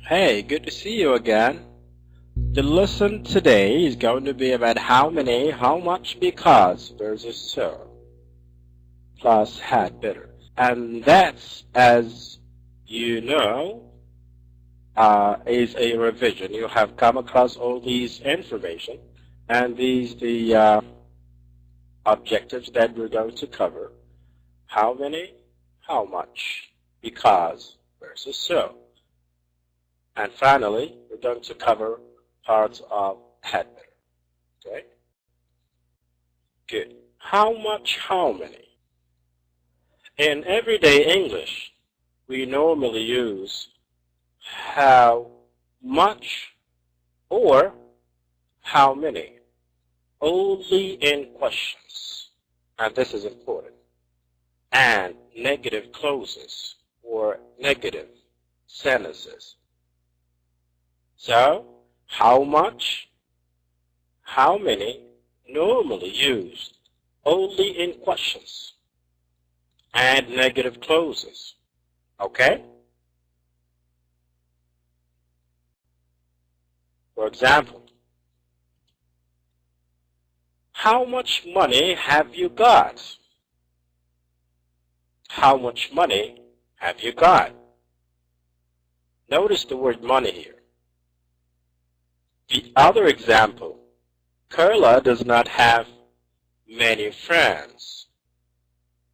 Hey, good to see you again. The lesson today is going to be about how many, how much, because versus so, plus had better. And that's, as you know, is a revision. You have come across all these information, and these the objectives that we're going to cover. How many, how much, because versus so. And finally, we're going to cover parts of had better. Okay? Good. How much, how many? In everyday English, we normally use how much or how many only in questions, and this is important, and negative clauses or negative sentences. So, how much, how many, normally used only in questions and negative clauses. Okay? For example, how much money have you got? How much money have you got? Notice the word money here. The other example, Carla does not have many friends.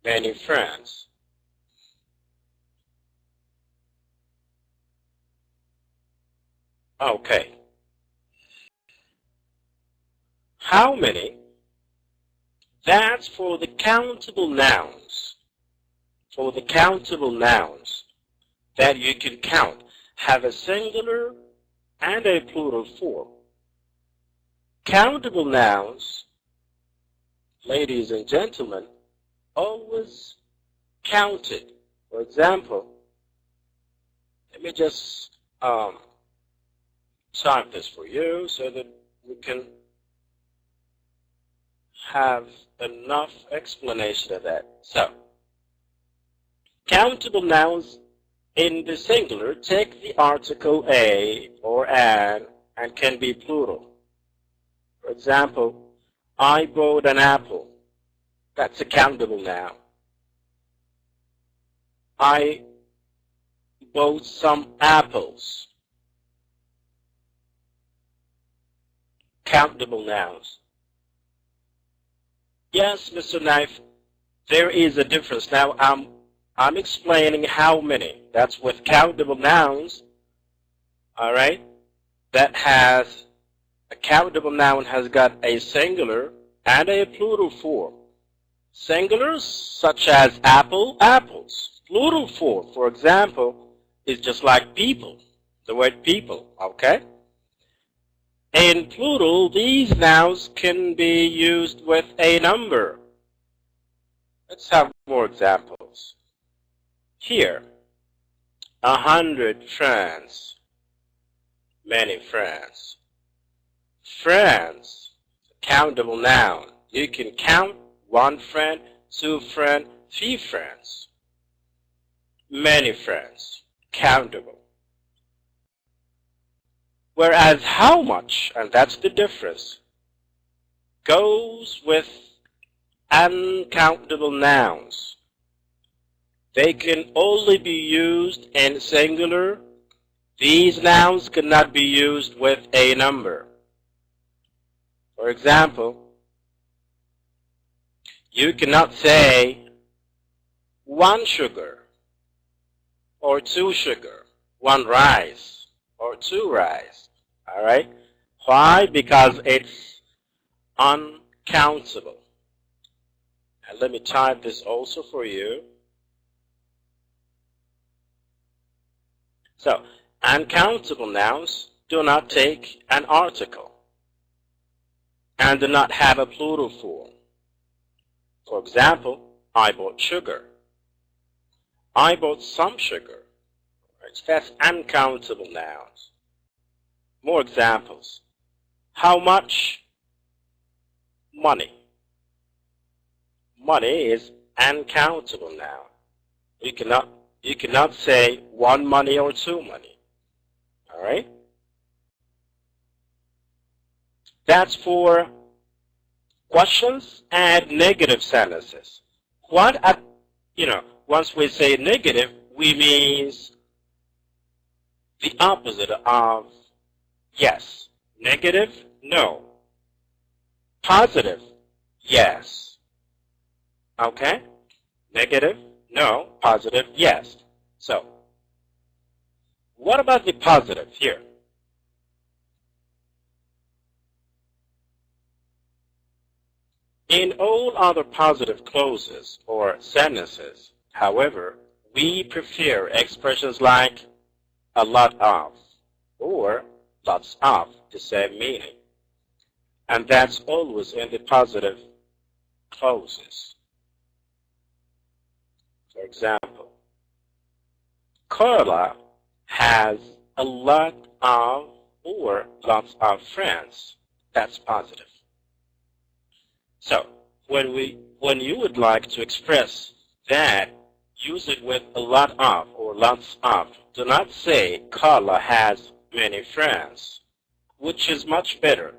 Many friends. Okay. How many? That's for the countable nouns. For the countable nouns that you can count, have a singular and a plural form. Countable nouns, ladies and gentlemen, always counted. For example, let me just type this for you so that we can have enough explanation of that. So, countable nouns in the singular take the article a or an and can be plural. For example, I bought an apple. That's a countable noun. I bought some apples. Countable nouns. Yes, Mr. Knife, there is a difference. Now, I'm explaining how many. That's with countable nouns, all right? That has, a countable noun has got a singular and a plural form. Singulars, such as apple, apples. Plural form, for example, is just like people, the word people, okay? In plural, these nouns can be used with a number. Let's have more examples. Here, 100 friends, many friends. Friends, countable noun. You can count 1 friend, 2 friends, 3 friends. Many friends, countable. Whereas how much, and that's the difference, goes with uncountable nouns. They can only be used in singular. These nouns cannot be used with a number. For example, you cannot say 1 sugar or 2 sugar, 1 rice or 2 rice. All right? Why? Because it's uncountable. And let me type this also for you. So, uncountable nouns do not take an article and do not have a plural form. For example, I bought sugar. I bought some sugar. Right? That's uncountable nouns. More examples. How much? Money. money is uncountable now. You cannot say one money or two money. All right? That's for questions and negative sentences. Once we say negative, we means the opposite of yes. Negative, no. Positive, yes. Okay? Negative, no. Positive, yes. So, what about the positive here? In all other positive clauses or sentences, however, we prefer expressions like a lot of or lots of the same meaning. And that's always in the positive clauses. For example, Carla has a lot of or lots of friends. That's positive. So, when you would like to express that, use it with a lot of or lots of. Do not say Carla has many friends, which is much better,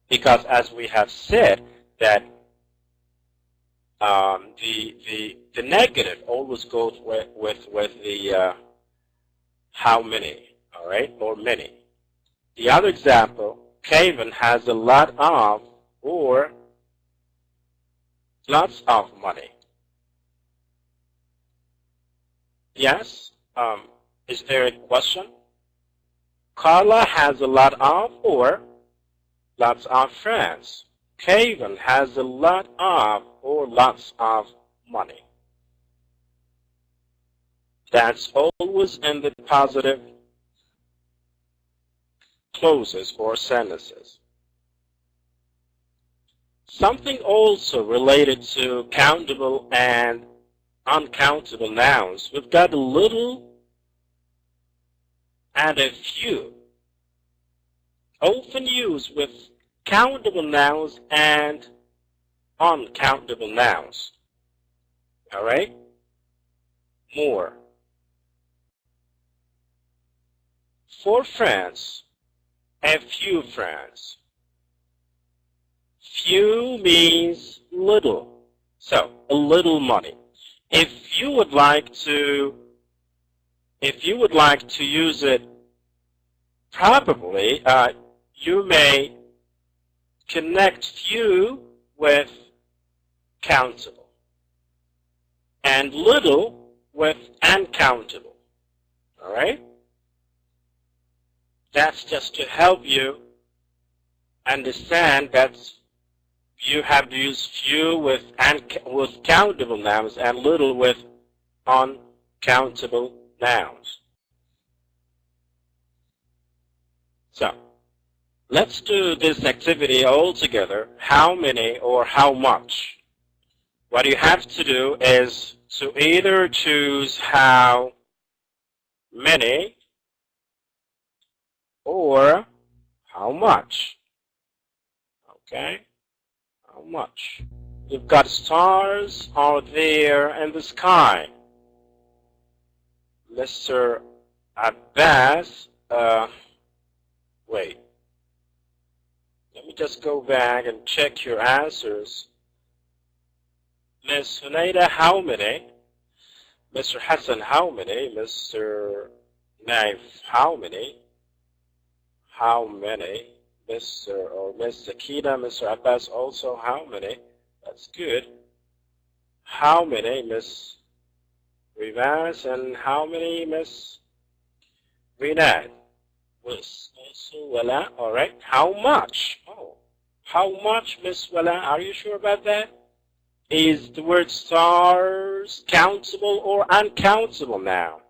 because as we have said that the negative always goes with the how many, all right, or many. The other example, Kevin has a lot of or lots of money. Yes? Is there a question? Carla has a lot of or lots of friends. Kevin has a lot of or lots of money. That's always in the positive clauses or sentences. Something also related to countable and uncountable nouns. We've got a little and a few. Often used with countable nouns and uncountable nouns. All right? More. For friends, a few friends. Few means little. So, a little money. If you would like to use it properly, you may connect few with countable and little with uncountable. All right? That's just to help you understand that you have to use few with countable nouns and little with uncountable nouns. So, let's do this activity all together. How many or how much? What you have to do is to either choose how many or how much. Okay? How much? You've got stars out there in the sky. Mr. Abbas, wait. Let me just go back and check your answers. Miss Hunaida, how many? Mr. Hassan, how many? Mr. Naif, how many? How many? Mr. or Miss Zakina, Mr. Abbas also, how many? That's good. How many, Miss Rivas, and how many, Miss Rinad? Was also Wala, all right. How much? Oh, how much, Miss Wala? Are you sure about that? Is the word stars countable or uncountable now?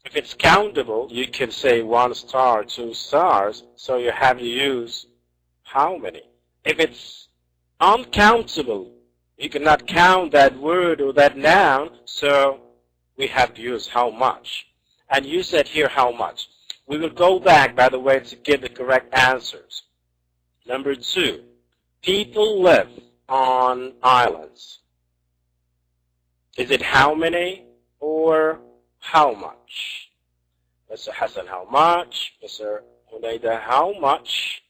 If it's countable, you can say 1 star, 2 stars, so you have to use how many. If it's uncountable, you cannot count that word or that noun, so we have to use how much. And you said here how much. We will go back, by the way, to get the correct answers. Number 2, people live on islands. Is it how many or how much? Mr. Hassan, how much? Mr. Hunaida, how much?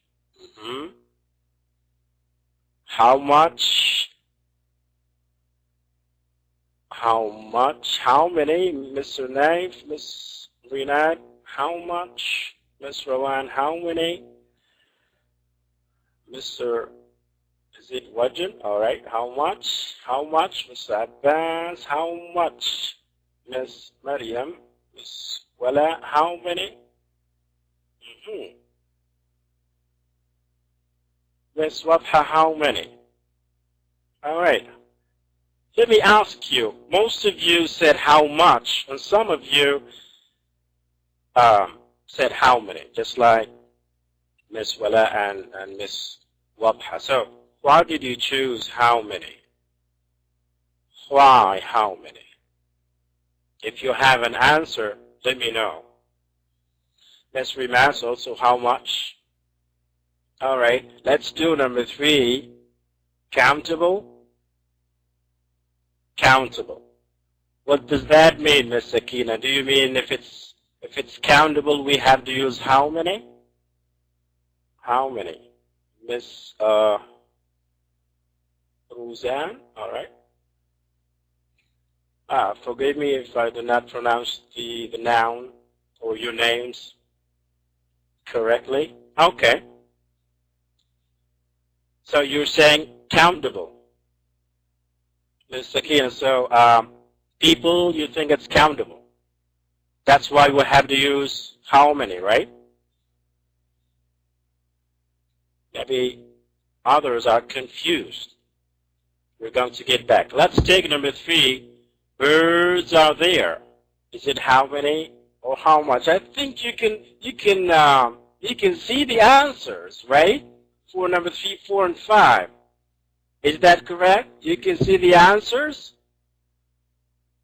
How much? How much? How many? Mr. Naif, Miss Renat, how much? Miss Rowan, how many? Mr. Is it Wajan? All right. How much? How much? Mr. Abbas, how much? Miss Mariam, Miss Wala, how many? Miss Wabha, how many? All right. Let me ask you. Most of you said how much, and some of you said how many, just like Miss Wala and Miss Wabha. So, why did you choose how many? Why how many? If you have an answer, let me know. Miss Rimas, also how much? All right, let's do number 3. Countable. Countable. What does that mean, Miss Sakina? Do you mean if it's countable, we have to use how many? How many? Miss Roseanne, all right. Forgive me if I do not pronounce the noun or your names correctly. Okay. So you're saying countable. Ms. Sakina, so people, you think it's countable. That's why we have to use how many, right? Maybe others are confused. We're going to get back. Let's take number 3. Birds are there. Is it how many or how much? I think you can see the answers, right? For number 3, 4, and 5. Is that correct? You can see the answers?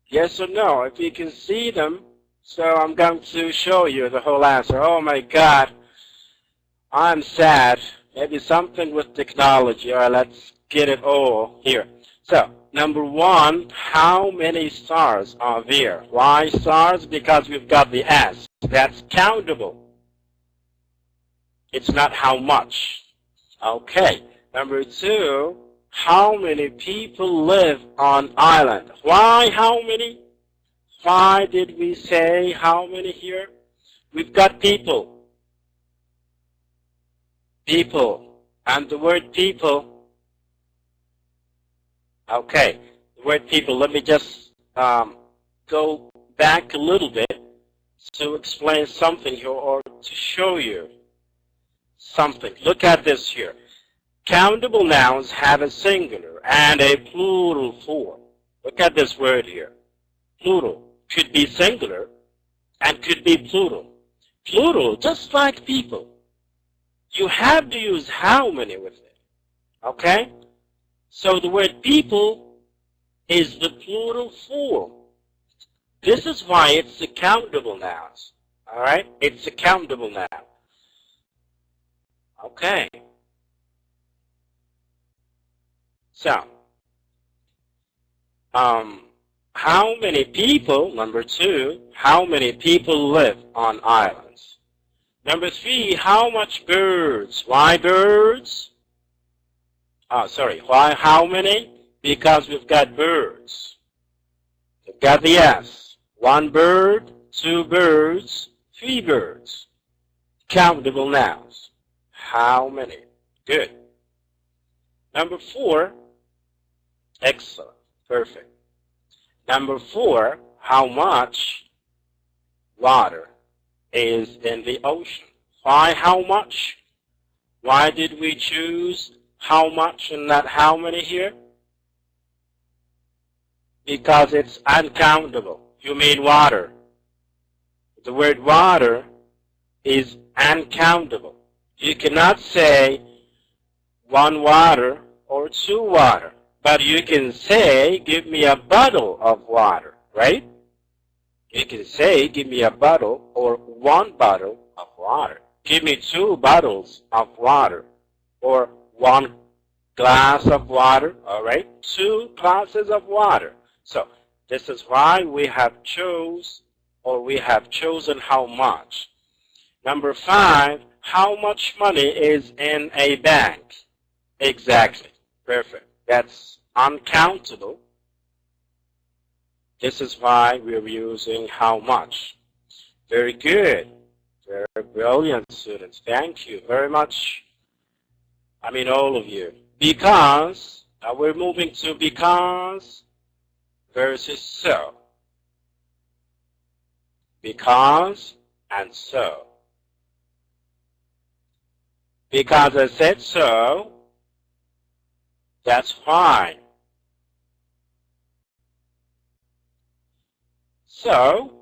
Yes or no? If you can see them, so I'm going to show you the whole answer. Oh my God, I'm sad. Maybe something with technology. All right, let's get it all here. So, number 1, how many stars are there? Why stars? Because we've got the S. That's countable. It's not how much. Okay. Number 2, how many people live on island? Why how many? Why did we say how many here? We've got people. People. And the word people. Okay, the word people, let me just go back a little bit to explain something here or to show you something. Look at this here. Countable nouns have a singular and a plural form. Look at this word here. Plural could be singular and could be plural. Plural, just like people. You have to use how many with it. Okay? So the word people is the plural form. This is why it's a countable noun. All right? It's a countable noun. Okay. So, how many people, number 2, how many people live on islands? Number 3, how much birds? Why birds? Why how many? Because we've got birds. We've got the S. 1 bird, 2 birds, 3 birds. Countable nouns. How many? Good. Number 4, excellent, perfect. Number 4, how much water is in the ocean? Why how much? Why did we choose how much and not how many here? Because it's uncountable. You mean water. The word water is uncountable. You cannot say 1 water or 2 water. But you can say, give me a bottle of water, right? You can say, give me a bottle or 1 bottle of water. Give me 2 bottles of water or 1 glass of water, all right? 2 glasses of water. So This is why we have chosen how much. Number 5, how much money is in a bank? Exactly. Perfect. That's uncountable. This is why we're using how much. Very good. Very brilliant students. Thank you very much. I mean all of you. Because, we're moving to because versus so. Because and so. Because I said so, that's why. So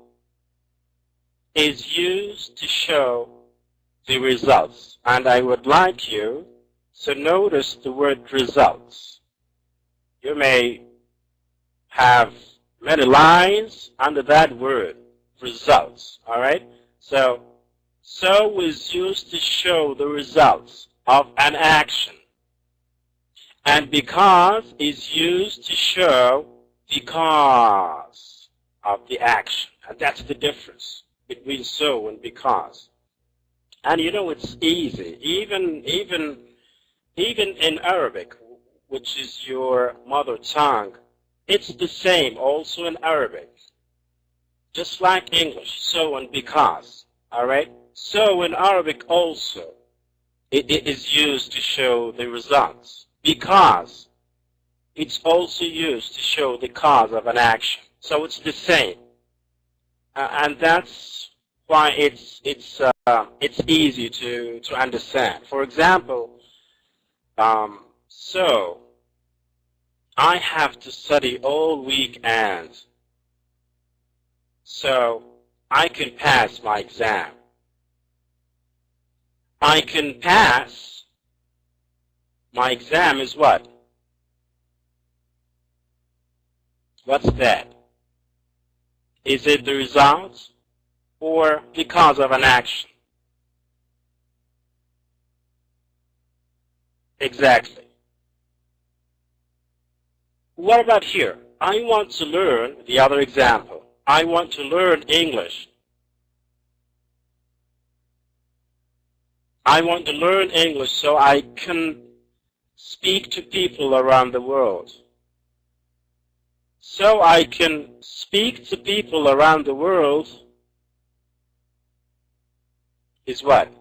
is used to show the results. And I would like you to notice the word results. You may have many lines under that word, results. All right? So is used to show the results of an action. And because is used to show the cause of the action. And that's the difference between so and because. And you know, it's easy. Even in Arabic, which is your mother tongue, it's the same also in Arabic. Just like English, so and because. All right? So in Arabic also, it is used to show the results. Because it's also used to show the cause of an action. So it's the same. And that's why it's easy to understand. For example, so I have to study all weekend so I can pass my exam. I can pass my exam is what? What's that? Is it the result or because of an action? Exactly. What about here? I want to learn the other example. I want to learn English. I want to learn English so I can speak to people around the world. So I can speak to people around the world is what?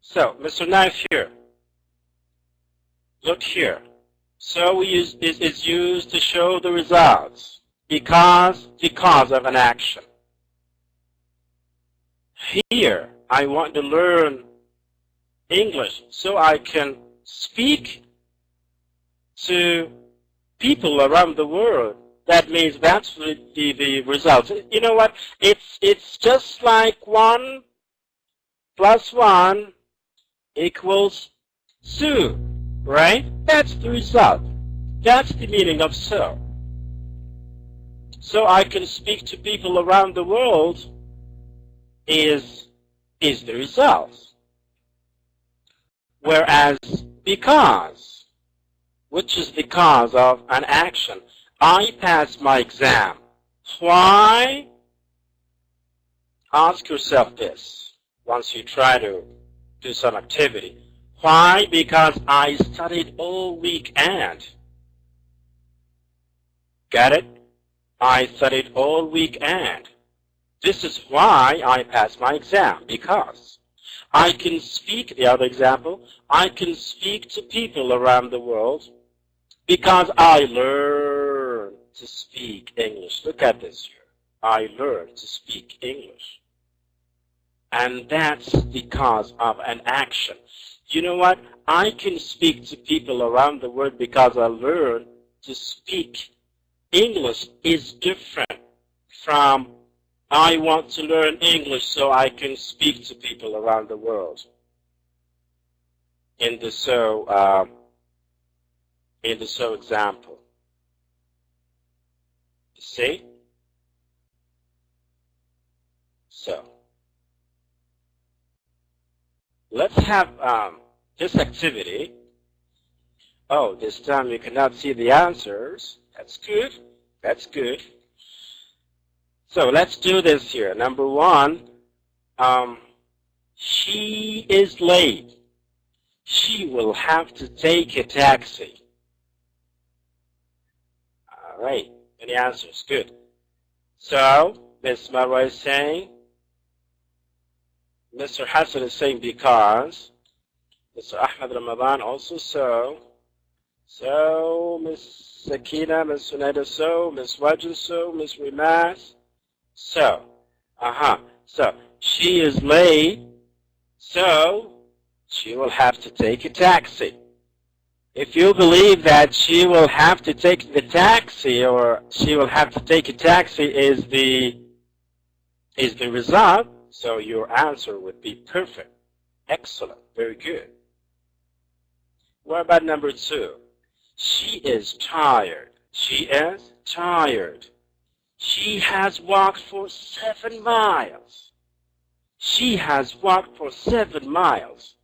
So, Mr. Knife here. Look here. So is used to show the results because of an action. Here, I want to learn English so I can speak to people around the world. That means that's the result. You know what? It's just like 1 plus 1 equals 2, right? That's the result. That's the meaning of so. So I can speak to people around the world is the result. Whereas because, which is the cause of an action, I passed my exam. Why? Ask yourself this once you try to do some activity. Why? Because I studied all weekend. Got it? I studied all weekend. This is why I passed my exam, because I can speak, the other example, I can speak to people around the world because I learned to speak English. Look at this here. I learned to speak English. And that's because of an action. You know what? I can speak to people around the world because I learned to speak English is different from I want to learn English so I can speak to people around the world. In the so example. See? So let's have this activity. Oh, this time you cannot see the answers. That's good. That's good. So let's do this here. Number one, she is late. She will have to take a taxi. All right. Any answers? Good. So, Ms. Marwa is saying, Mr. Hassan is saying because, Mr. Ahmed Ramadan also so, Ms. Sakina, Ms. Sunaida so, Ms. Wajid so, Ms. Rimas so. So, she is late, so she will have to take a taxi. If you believe that she will have to take the taxi or she will have to take a taxi is the result, so your answer would be perfect. Excellent. Very good. What about number two? She is tired. She is tired. She has walked for 7 miles. She has walked for 7 miles.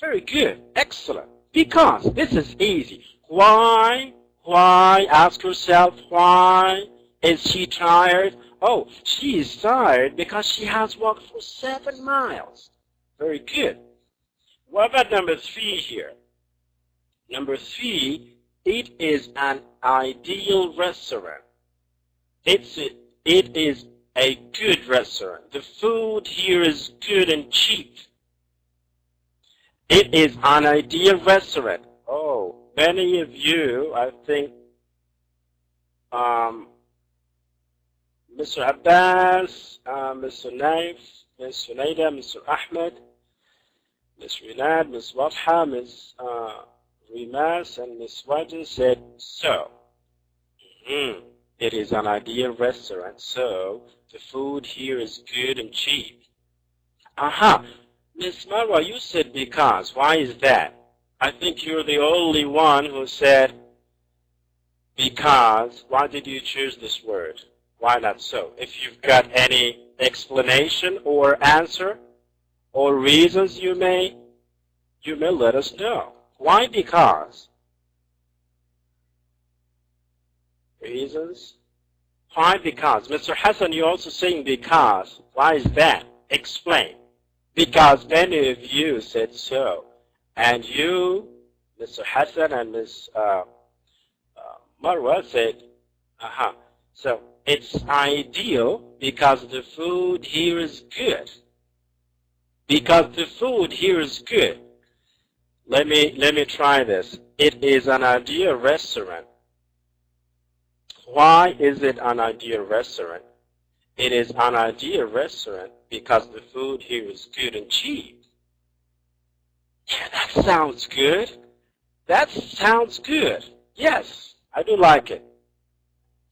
Very good. Excellent. Because this is easy. Why? Ask yourself, why is she tired? Oh, she is tired because she has walked for 7 miles. Very good. What about number 3 here? Number 3, it is an ideal restaurant. It is a good restaurant. The food here is good and cheap. It is an ideal restaurant. Oh, many of you, I think, Mr. Abbas, Mr. Naif, Ms. Sunaida, Mr. Ahmed, Ms. Rinad, Ms. Wadha, Ms. Rimas, and Ms. Wajid said so. It is an ideal restaurant, so the food here is good and cheap. Ms. Marwa, you said because. Why is that? I think you're the only one who said because. Why did you choose this word? Why not so? If you've got any explanation or answer or reasons you may let us know. Why because? Reasons? Why because? Mr. Hassan, you're also saying because. Why is that? Explain. Because many of you said so. And you, Mr. Hassan and Ms. Marwa said, So it's ideal because the food here is good. Because the food here is good. Let me try this. It is an ideal restaurant. Why is it an ideal restaurant? It is an ideal restaurant because the food here is good and cheap. Yeah, that sounds good. That sounds good. Yes, I do like it.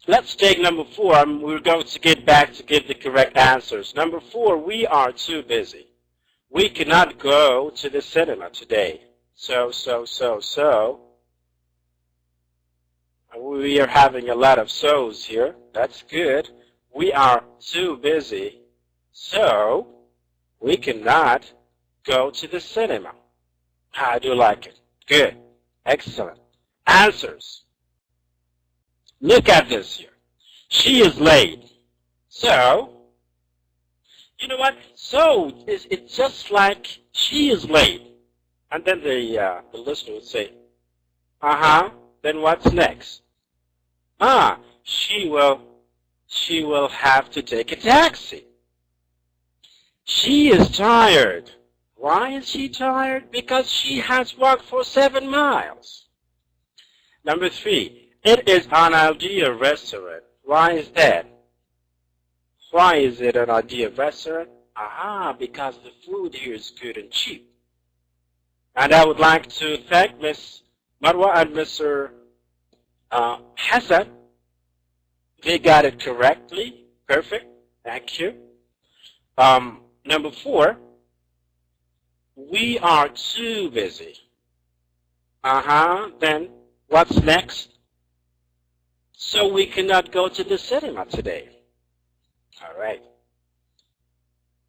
Let's take number 4. We're going to get back to give the correct answers. Number 4, we are too busy. We cannot go to the cinema today. So. We are having a lot of so's here. That's good. We are too busy, so we cannot go to the cinema. I do like it. Good. Excellent. Answers. Look at this here. She is late. So, you know what? So, it's just like she is late. And then the listener would say, then what's next? She will have to take a taxi. She is tired. Why is she tired? Because she has walked for 7 miles. Number 3, it is an ideal restaurant. Why is that? Why is it an ideal restaurant? Because the food here is good and cheap. And I would like to thank Ms. Marwa and Mr. Hassan. They got it correctly. Perfect. Thank you. Number 4, we are too busy. Then what's next? So we cannot go to the cinema today. All right.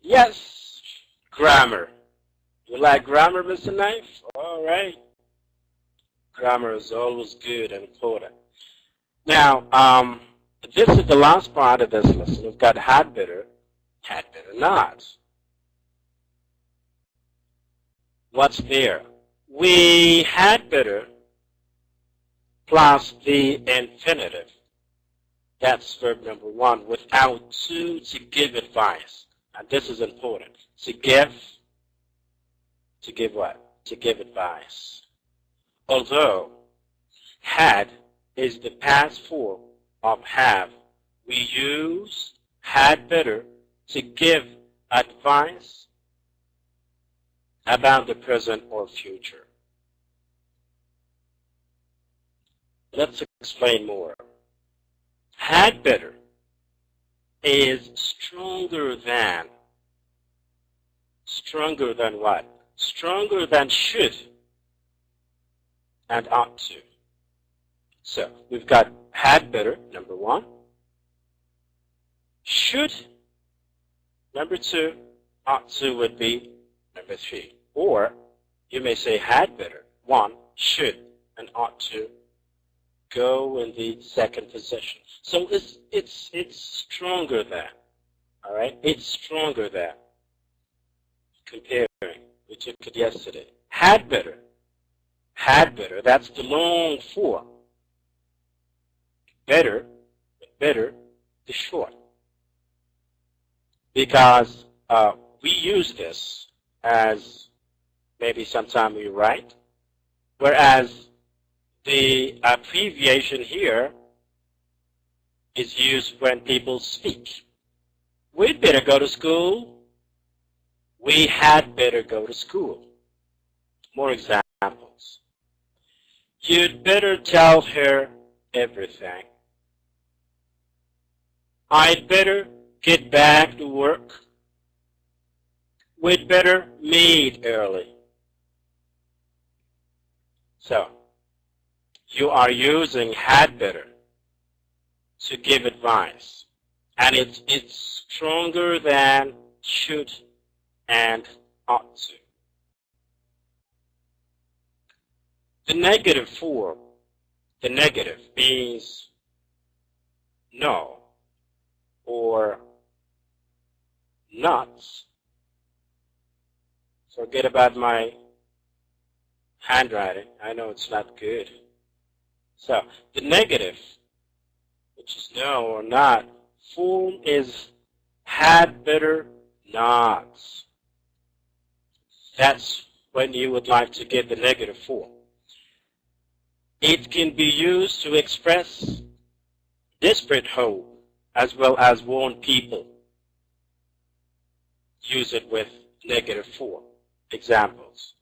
Yes, grammar. You like grammar, Mr. Knife? All right. Grammar is always good and important. Now, this is the last part of this lesson. We've got had better not. What's there? We had better plus the infinitive. That's verb number 1, without to give advice. And this is important. To give what? To give advice. Although had is the past form of have, we use had better to give advice about the present or future. Let's explain more. Had better is stronger than what? Stronger than should and ought to. So we've got had better, number 1. Should, number 2. Ought to would be number 3. Or you may say had better, 1, should, and ought to go in the second position. So it's stronger than. All right, it's stronger than. Comparing, we took it yesterday. Had better, that's the long form. Better, the short. Because we use this as maybe sometime we write, whereas the abbreviation here is used when people speak. We'd better go to school. We had better go to school. More examples. You'd better tell her everything. I'd better get back to work. We'd better meet early. So, you are using had better to give advice. And it's stronger than should and ought to. The negative form, the negative means no or not. Forget about my handwriting. I know it's not good. So the negative, which is no or not, form is had better not. That's when you would like to get the negative form. It can be used to express desperate hope as well as warn people. Use it with negative form. Examples.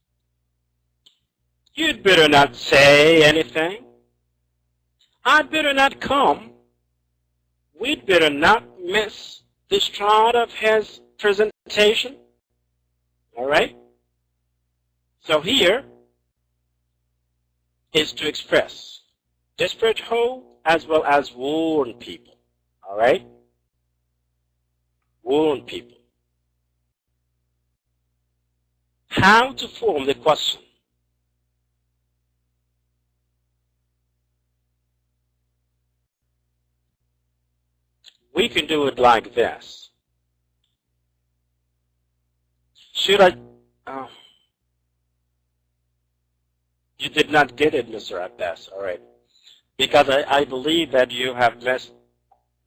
You'd better not say anything. I'd better not come. We'd better not miss the start of his presentation. All right? So here is to express desperate hope as well as warn people. All right? Warn people. How to form the question? We can do it like this. Should I? You did not get it, Mr. Abbas. All right. Because I believe that you have missed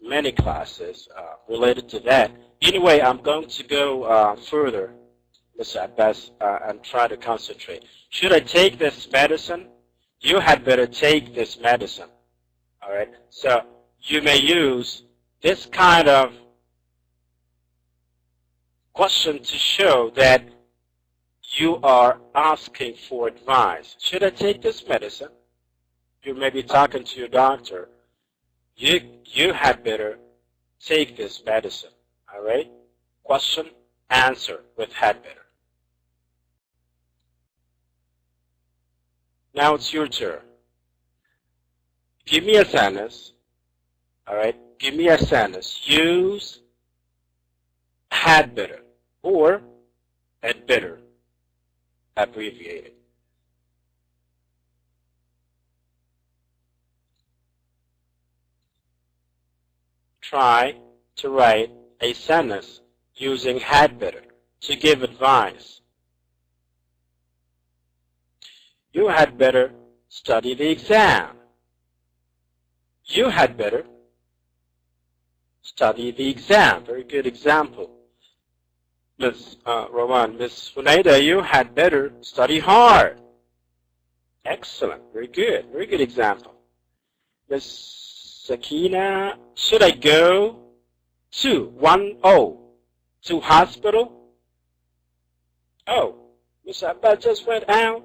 many classes related to that. Anyway, I'm going to go further, Mr. Abbas, and try to concentrate. Should I take this medicine? You had better take this medicine. All right. So you may use this kind of question to show that you are asking for advice. Should I take this medicine? You may be talking to your doctor. You had better take this medicine. All right? Question, answer with had better. Now it's your turn. Give me a sentence. All right? Give me a sentence. Use had better or had better abbreviated. try to write a sentence using had better to give advice. You had better study the exam. You had better study the exam. Very good example. Miss Rowan, Miss Hunaida, you had better study hard. Excellent. Very good. Very good example. Miss Sakina, should I go to hospital? Oh, Miss Abba just went out.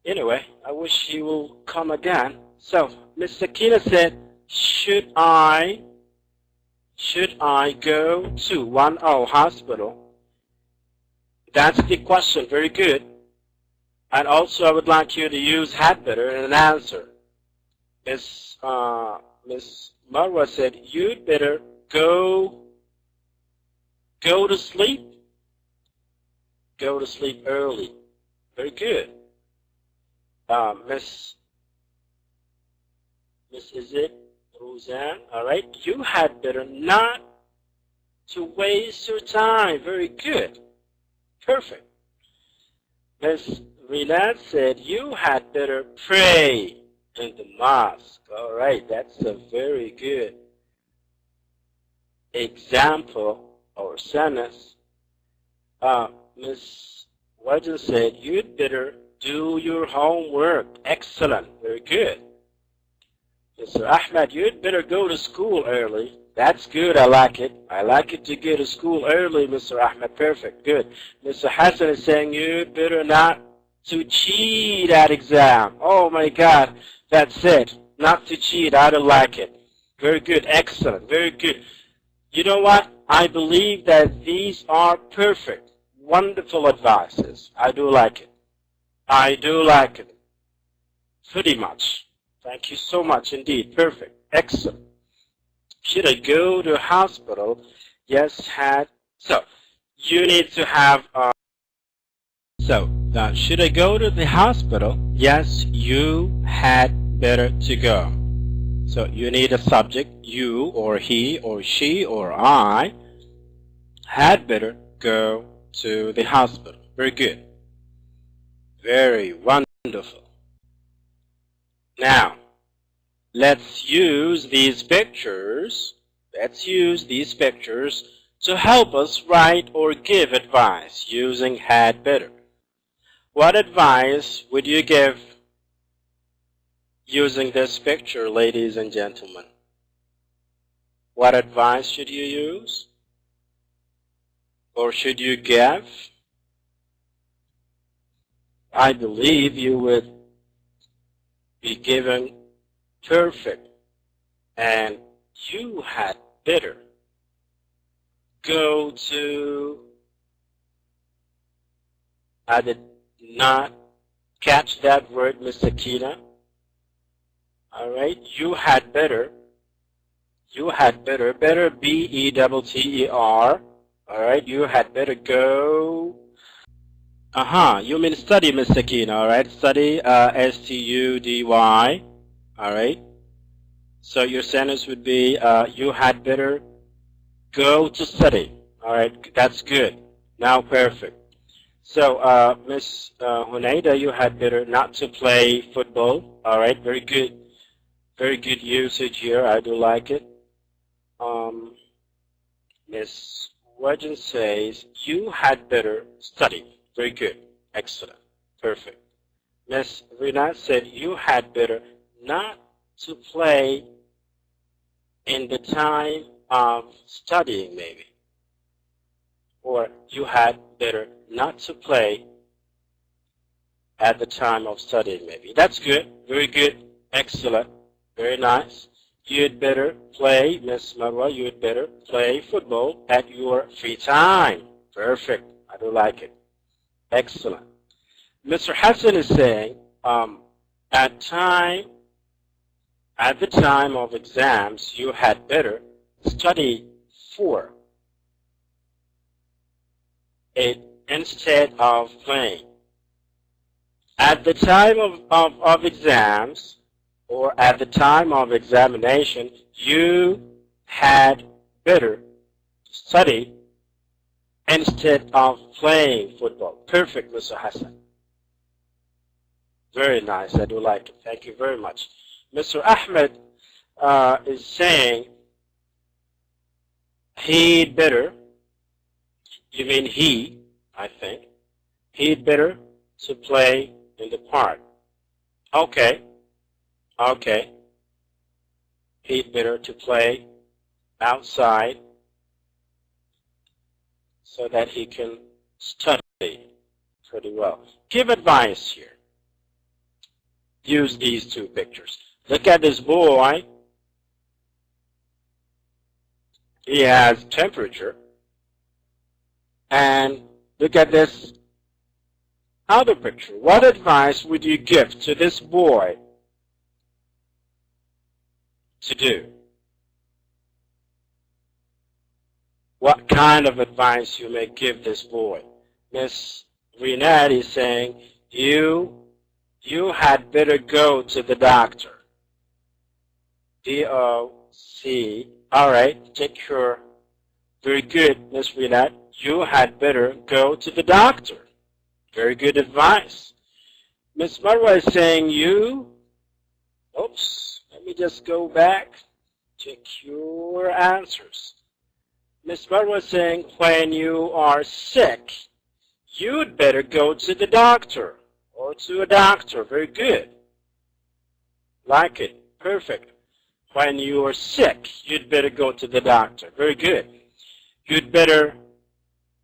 Anyway, I wish he will come again. So, Miss Sakina said, should I go to hospital? That's the question. Very good. And also, I would like you to use had better in an answer. Miss Marwa said, you'd better go to sleep. Go to sleep early. Very good. Miss is it Roseanne? All right. You had better not to waste your time. Very good. Perfect. Miss Renat said, you had better pray in the mosque. All right. That's a very good example or sentence. Miss Wajan said, you'd better do your homework. Excellent. Very good. Mr. Ahmed, you'd better go to school early. That's good. I like it. I like it to go to school early, Mr. Ahmed. Perfect. Good. Mr. Hassan is saying you'd better not to cheat at exam. Oh, my God. That's it. Not to cheat. I don't like it. Very good. Excellent. Very good. You know what? I believe that these are perfect, wonderful advices. I do like it. I do like it. Pretty much. Thank you so much indeed. Perfect. Excellent. Should I go to hospital? Yes, had. So, you need to have. Should I go to the hospital? Yes, you had better to go. So, you need a subject. You or he or she or I had better go to the hospital. Very good. Very wonderful. Now, let's use these pictures. Let's use these pictures to help us write or give advice using had better. What advice would you give using this picture, ladies and gentlemen? What advice should you use? Or should you give? I believe you would be given perfect, and you had better go to. I did not catch that word, Miss Akina. All right, you had better. You had better. Better B-E-T-T-E-R. All right, you had better go. You mean study, Miss Sakina, all right? Study, S-T-U-D-Y, all right? So your sentence would be, you had better go to study, all right? That's good. Now perfect. So, Miss Hunaida, you had better not to play football, all right? Very good. Very good usage here. I do like it. Miss Wajan says, you had better study. Very good. Excellent. Perfect. Miss Rina said you had better not to play in the time of studying, maybe. Or you had better not to play at the time of studying, maybe. That's good. Very good. Excellent. Very nice. You'd better play, Miss Marwa, you'd better play football at your free time. Perfect. I do like it. Excellent. Mr. Hassan is saying, at the time of exams, you had better study for it instead of playing. At the time of exams, or at the time of examination, you had better study instead of playing football. Perfect, Mr. Hassan. Very nice. I do like it. Thank you very much. Mr. Ahmed is saying he'd better, you mean he, I think, he'd better to play in the park. Okay. Okay. He'd better to play outside so that he can study pretty well. Give advice here. Use these two pictures. Look at this boy. He has temperature. And look at this other picture. What advice would you give to this boy to do? What kind of advice you may give this boy? Miss Renat is saying, you had better go to the doctor. D-O-C. All right, take care. Very good, Miss Renat. You had better go to the doctor. Very good advice. Miss Marwa is saying oops, let me just go back. Check your answers. Miss Marwa is saying when you are sick, you'd better go to the doctor or to a doctor. Very good. Like it. Perfect. When you are sick, you'd better go to the doctor. Very good. You'd better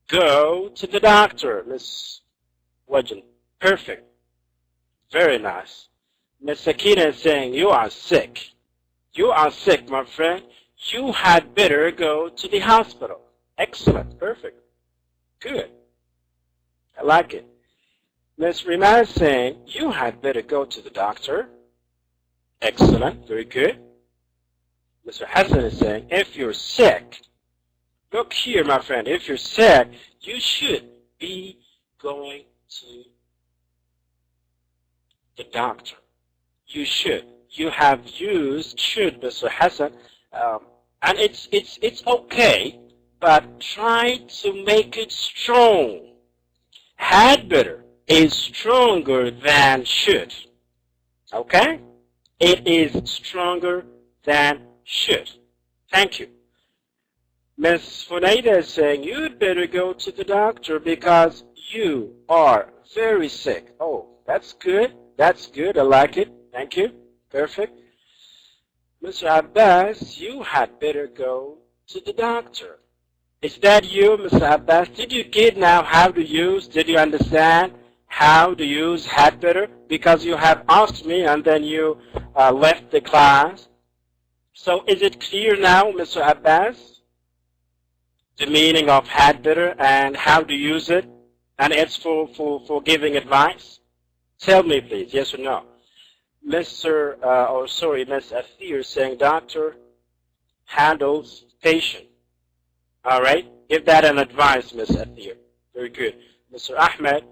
go to the doctor, Miss Wajan. Perfect. Very nice. Miss Sakina is saying, you are sick. You are sick, my friend. You had better go to the hospital. Excellent. Perfect. Good. I like it. Miss Rima is saying, you had better go to the doctor. Excellent. Very good. Mr. Hassan is saying, if you're sick, look here, my friend. If you're sick, you should be going to the doctor. You should. You have used should, Mr. Hassan, and it's okay, but try to make it strong. Had better is stronger than should. Okay? It is stronger than should. Thank you. Miss Funaida is saying, you'd better go to the doctor because you are very sick. Oh, that's good. That's good. I like it. Thank you. Perfect. Mr. Abbas, you had better go to the doctor. Is that you, Mr. Abbas? Did you get now how to use? Did you understand how to use had better? Because you have asked me and then you left the class. So is it clear now, Mr. Abbas? The meaning of had better and how to use it? And it's for giving advice? Tell me, please, yes or no? Miss Athir saying doctor handles patient. All right? Give that an advice, Miss Athir. Very good. Mr. Ahmed,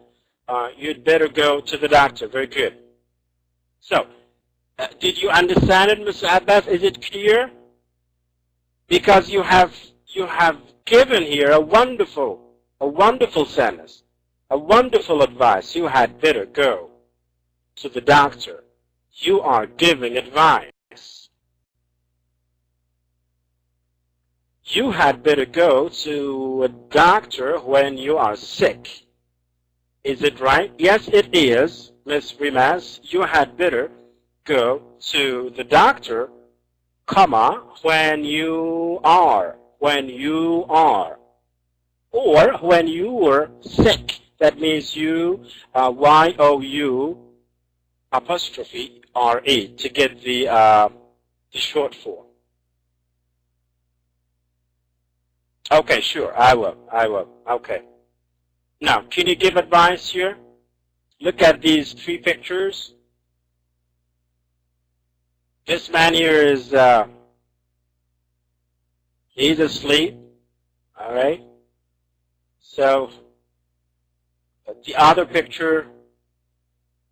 you'd better go to the doctor. Very good. So, did you understand it, Mr. Abbas? Is it clear? Because you have given here a wonderful sentence, a wonderful advice. You had better go to the doctor. You are giving advice. You had better go to a doctor when you are sick. Is it right? Yes, it is, Miss Rimas. You had better go to the doctor, comma, when you are, or when you were sick. That means you, Y-O-U, apostrophe R-E, to get the short form. Okay, sure, I will. Okay. Now, can you give advice here? Look at these three pictures. This man here is, he's asleep, all right? So, the other picture,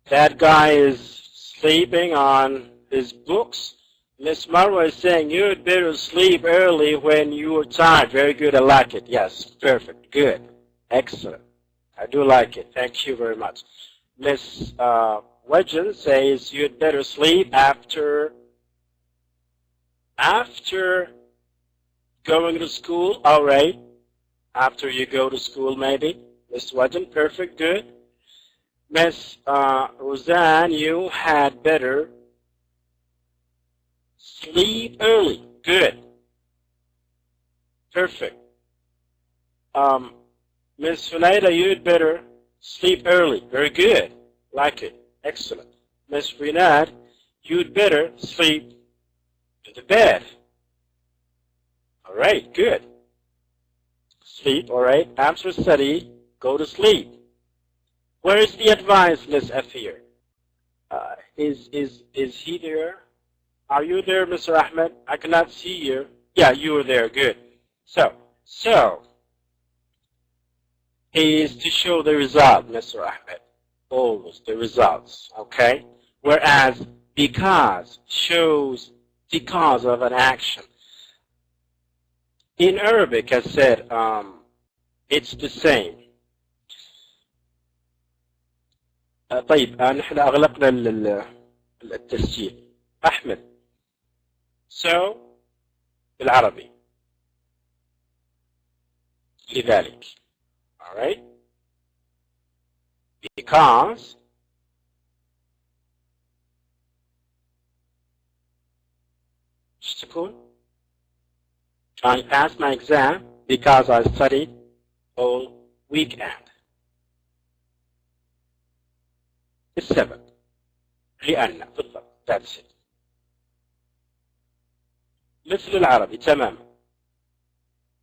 that guy is sleeping on his books. Miss Marwa is saying you'd better sleep early when you are tired. Very good. I like it. Yes. Perfect. Good. Excellent. I do like it. Thank you very much. Miss Wedgen says you'd better sleep after going to school. All right. After you go to school, maybe. Miss Wedgen. Perfect. Good. Miss Roseanne, you had better sleep early. Good. Perfect. Miss Hunaida, you'd better sleep early. Very good. Like it. Excellent. Miss Renad, you'd better sleep in the bed. All right. Good. Sleep. All right. After study, go to sleep. Where is the advice, Miss F here? Is he there? Are you there, Mr. Ahmed? I cannot see you. Yeah, you are there. Good. So is to show the result, Mr. Ahmed. Always the results. Okay. Whereas because shows because of an action. In Arabic, I said it's the same. طيب نحن أغلقنا التسجيل. أحمد. So بالعربي. لذلك. All right. Because ايش تكون؟ I passed my exam because I studied all weekend. السبب لأن بالضبط. That's it. مثل العربي تماما.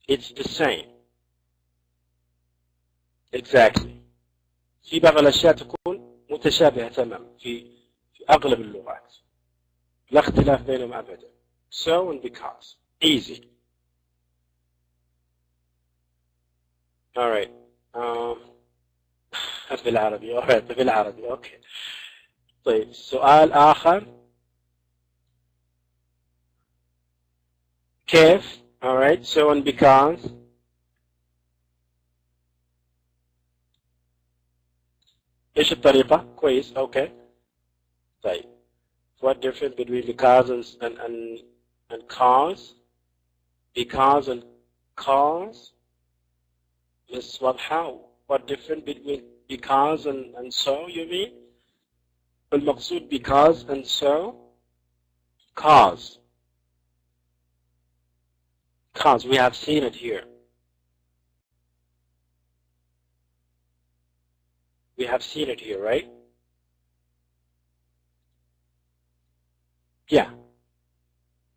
It's the same. Exactly. في بعض الأشياء تكون متشابهة تماما في أغلب اللغات. لا اختلاف بينهم أبدا. So and because. Easy. All right. بالعربي. All right. بالعربي. Okay. طيب سؤال آخر. كيف. All right. So and because. إيش الطريقة؟ كويس. Okay. طيب. What difference between because and cause? Because and cause. Miss Wadha, what difference between because and so, you mean? المقصود because and so? Cause. Cause, we have seen it here. We have seen it here, right? Yeah.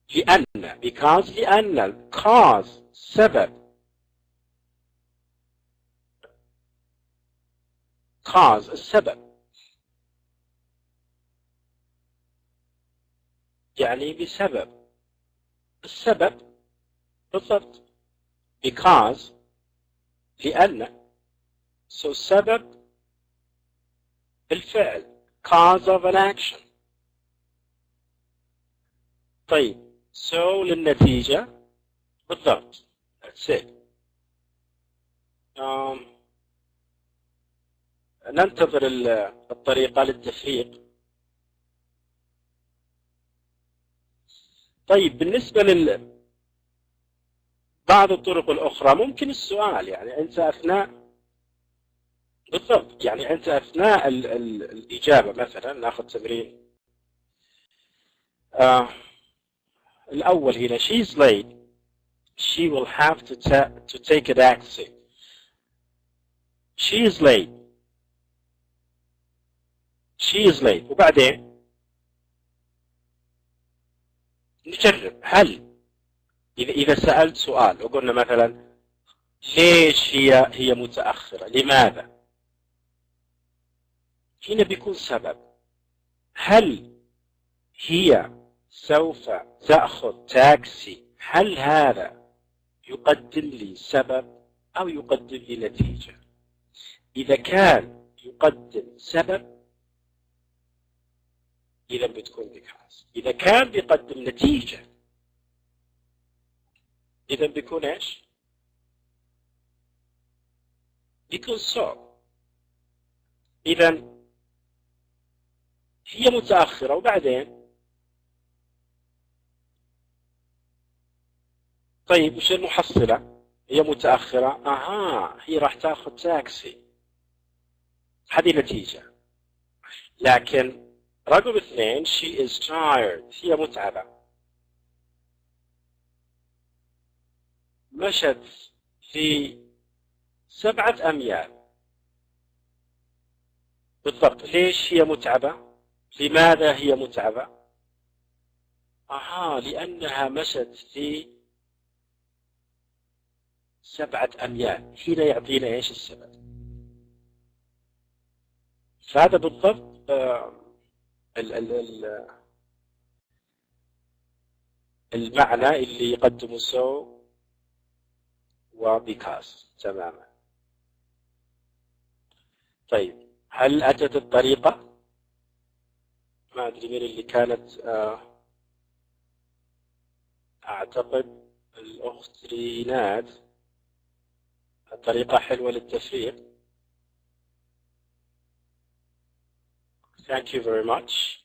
لأن, because لأن, cause, سبب. Cause, السبب. يعني بسبب. السبب بالضبط. Because لأن. So سبب الفعل. Cause of an action. طيب. So للنتيجة بالضبط. That's it. ننتظر الطريقة للتفريق. طيب بالنسبة بعض الطرق الأخرى ممكن السؤال يعني أنت أثناء بالضبط يعني أنت أثناء الإجابة مثلا نأخذ تمرين الأول هنا she's late she will have to take a taxi she is late she is late وبعدين نجرب هل إذا سألت سؤال وقلنا مثلا ليش هي متأخرة لماذا هنا بيكون سبب هل هي سوف تأخذ تاكسي هل هذا يقدم لي سبب أو يقدم لي نتيجة إذا كان يقدم سبب إذا بتكون because. إذا كان بيقدم نتيجة إذا بيكون إيش؟ بيكون so. إذا هي متأخرة وبعدين طيب وش المحصلة؟ هي متأخرة هي راح تاخذ تاكسي، هذه نتيجة. لكن رقم 2 she is tired، هي متعبة، مشت في 7 أميال. بالضبط. ليش هي متعبة؟ لماذا هي متعبة؟ لأنها مشت في 7 أميال. هنا يعطينا إيش السبب. فهذا بالضبط المعنى اللي يقدمه so و because تماما. طيب هل أتت الطريقة؟ ما أدري من اللي كانت أعتقد الأخت ريناد. الطريقة حلوة للتفريغ. Thank you very much.